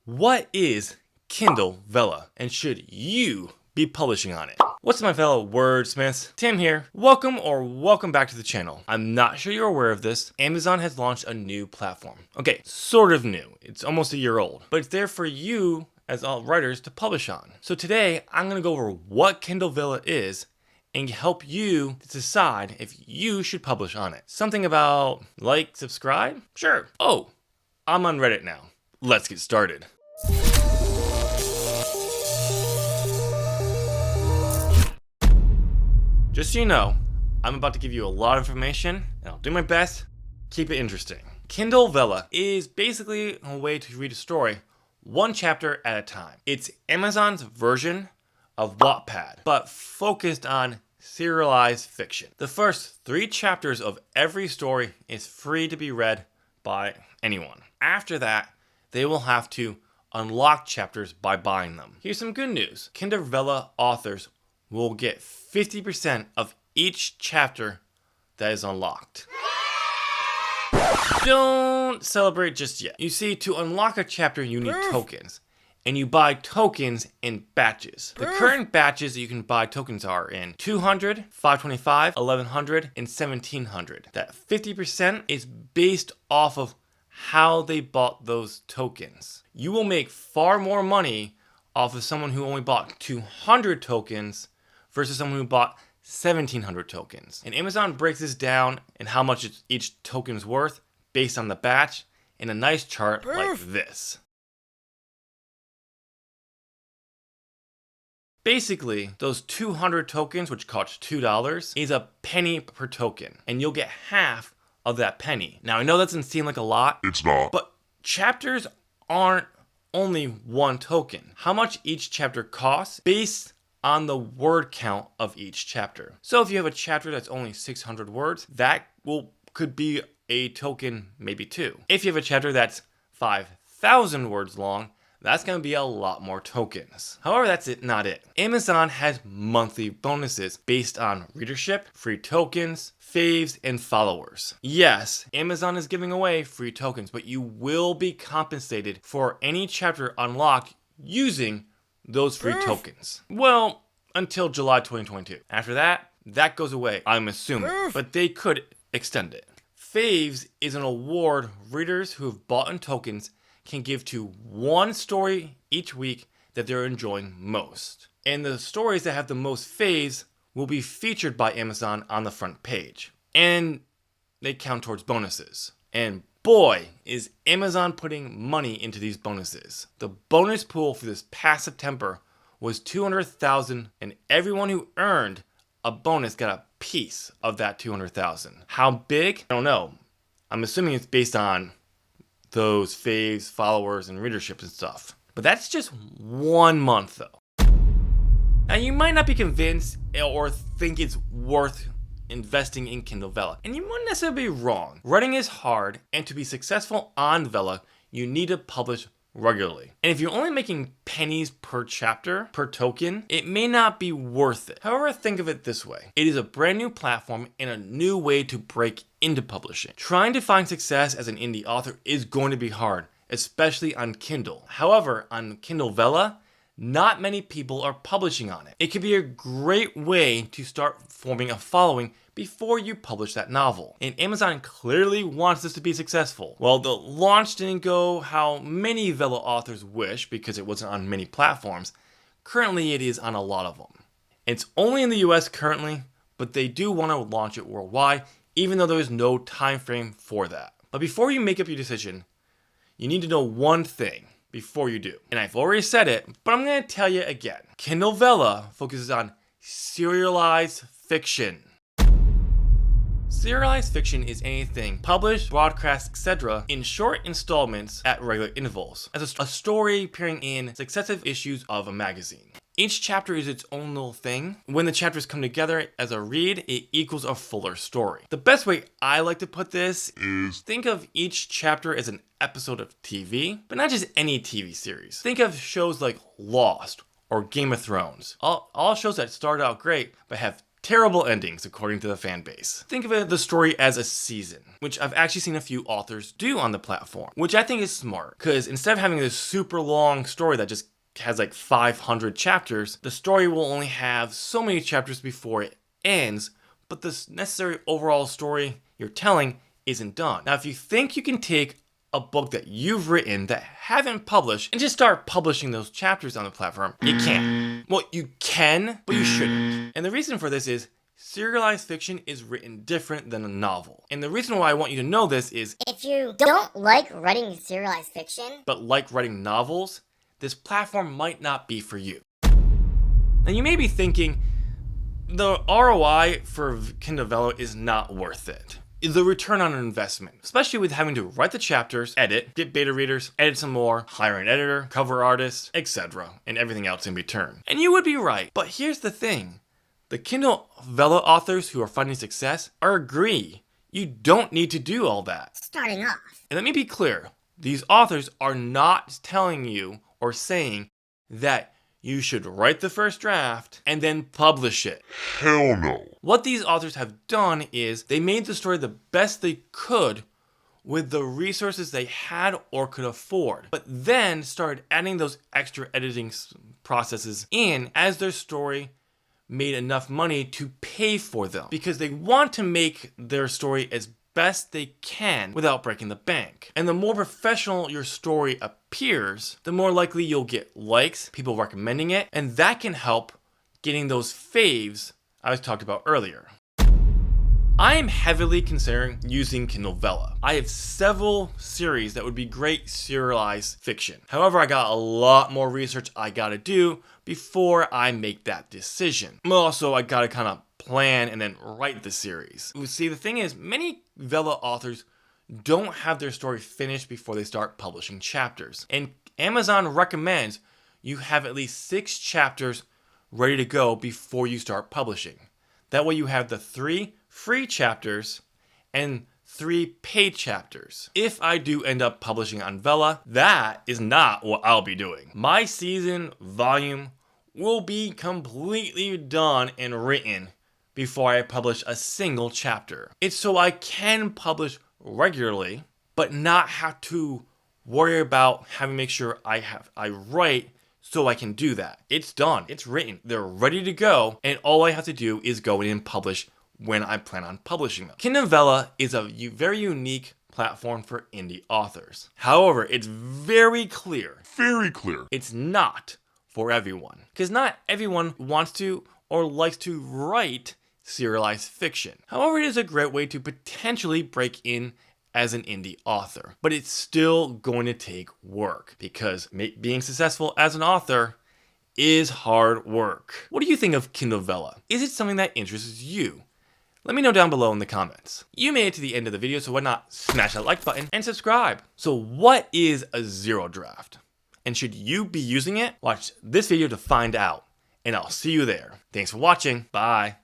What is Kindle Vella, and should you be publishing on it? What's up, my fellow wordsmiths? Tim here. Welcome back to the channel. I'm not sure you're aware of this. Amazon has launched a new platform. Okay, sort of new. It's almost a year old, but it's there for you as all writers to publish on. So today, I'm gonna go over what Kindle Vella is and help you decide if you should publish on it. Something about like, subscribe? Sure. Oh, I'm on Reddit now. Let's get started. Just so you know, I'm about to give you a lot of information, and I'll do my best to keep it interesting. Kindle Vella is basically a way to read a story one chapter at a time. It's Amazon's version of Wattpad, but focused on serialized fiction. The first 3 chapters of every story is free to be read by anyone. After that, they will have to unlock chapters by buying them. Here's some good news. Kindle Vella authors will get 50% of each chapter that is unlocked. Don't celebrate just yet. You see, to unlock a chapter, you need tokens. And you buy tokens in batches. The current batches that you can buy tokens are in 200, 525, 1100, and 1700. That 50% is based off of how they bought those tokens. You will make far more money off of someone who only bought 200 tokens versus someone who bought 1700 tokens. And Amazon breaks this down and how much each token is worth based on the batch in a nice chart like this. Basically, those 200 tokens, which cost $2, is a penny per token, and you'll get half of that penny. Now, I know that doesn't seem like a lot. It's not. But chapters aren't only one token. How much each chapter costs based on the word count of each chapter. So if you have a chapter that's only 600 words, that could be a token, maybe 2. If you have a chapter that's 5,000 words long, that's going to be a lot more tokens. However, that's not it. Amazon has monthly bonuses based on readership, free tokens, faves, and followers. Yes, Amazon is giving away free tokens, but you will be compensated for any chapter unlocked using those free tokens. Well, until July 2022. After that, that goes away, I'm assuming, but they could extend it. Faves is an award readers who have bought in tokens can give to one story each week that they're enjoying most. And the stories that have the most faves will be featured by Amazon on the front page. And they count towards bonuses. And boy, is Amazon putting money into these bonuses. The bonus pool for this past September was 200,000, and everyone who earned a bonus got a piece of that 200,000. How big? I don't know. I'm assuming it's based on those faves, followers, and readership and stuff. But that's just 1 month though. Now you might not be convinced or think it's worth investing in Kindle Vella, and you wouldn't necessarily be wrong. Writing is hard, and to be successful on Vella, you need to publish regularly. And if you're only making pennies per chapter, per token, it may not be worth it. However, think of it this way. It is a brand new platform and a new way to break into publishing. Trying to find success as an indie author is going to be hard, especially on Kindle. However, on Kindle Vella, not many people are publishing on it. It could be a great way to start forming a following before you publish that novel. And Amazon clearly wants this to be successful. Well, the launch didn't go how many Vella authors wish because it wasn't on many platforms. Currently, it is on a lot of them. It's only in the US currently, but they do want to launch it worldwide, even though there is no time frame for that. But before you make up your decision, you need to know one thing before you do. And I've already said it, but I'm going to tell you again. Kindle Vella focuses on serialized fiction. Serialized fiction is anything published, broadcast, etc. in short installments at regular intervals, as a story appearing in successive issues of a magazine. Each chapter is its own little thing. When the chapters come together as a read, it equals a fuller story. The best way I like to put this is think of each chapter as an episode of TV, but not just any TV series. Think of shows like Lost or Game of Thrones. All shows that start out great, but have terrible endings according to the fan base. Think of the story as a season, which I've actually seen a few authors do on the platform, which I think is smart, because instead of having this super long story that just has like 500 chapters, the story will only have so many chapters before it ends, but the necessary overall story you're telling isn't done. Now, if you think you can take a book that you've written that haven't published and just start publishing those chapters on the platform, you can't. Well, you can, but you shouldn't. And the reason for this is serialized fiction is written different than a novel. And the reason why I want you to know this is if you don't like writing serialized fiction, but like writing novels, this platform might not be for you. Now, you may be thinking, the ROI for Kindle Vella is not worth it. The return on investment, especially with having to write the chapters, edit, get beta readers, edit some more, hire an editor, cover artists, etc., and everything else in return. And you would be right, but here's the thing. The Kindle Vella authors who are finding success agree you don't need to do all that. starting off. And let me be clear, these authors are not telling you or saying that you should write the first draft and then publish it. Hell no. What these authors have done is they made the story the best they could with the resources they had or could afford, but then started adding those extra editing processes in as their story made enough money to pay for them, because they want to make their story as best they can without breaking the bank. And the more professional your story appears, the more likely you'll get likes, people recommending it, and that can help getting those faves I was talked about earlier. I am heavily considering using Kindle Vella. I have several series that would be great serialized fiction. However, I got a lot more research I gotta do before I make that decision. Also, I gotta kind of plan and then write the series. See, the thing is, many Vella authors don't have their story finished before they start publishing chapters. And Amazon recommends you have at least 6 chapters ready to go before you start publishing. That way you have the 3 free chapters and 3 paid chapters. If I do end up publishing on Vella, that is not what I'll be doing. My season volume will be completely done and written before I publish a single chapter. It's so I can publish regularly, but not have to worry about having to make sure I write so I can do that. It's done, it's written, they're ready to go, and all I have to do is go in and publish when I plan on publishing them. Kindle Vella is a very unique platform for indie authors. However, it's very clear it's not for everyone, because not everyone wants to or likes to write serialized fiction. However, it is a great way to potentially break in as an indie author, but it's still going to take work, because being successful as an author is hard work. What do you think of Kindle Vella? Is it something that interests you? Let me know down below in the comments. You made it to the end of the video, so why not smash that like button and subscribe? So what is a zero draft? And should you be using it? Watch this video to find out, and I'll see you there. Thanks for watching. Bye.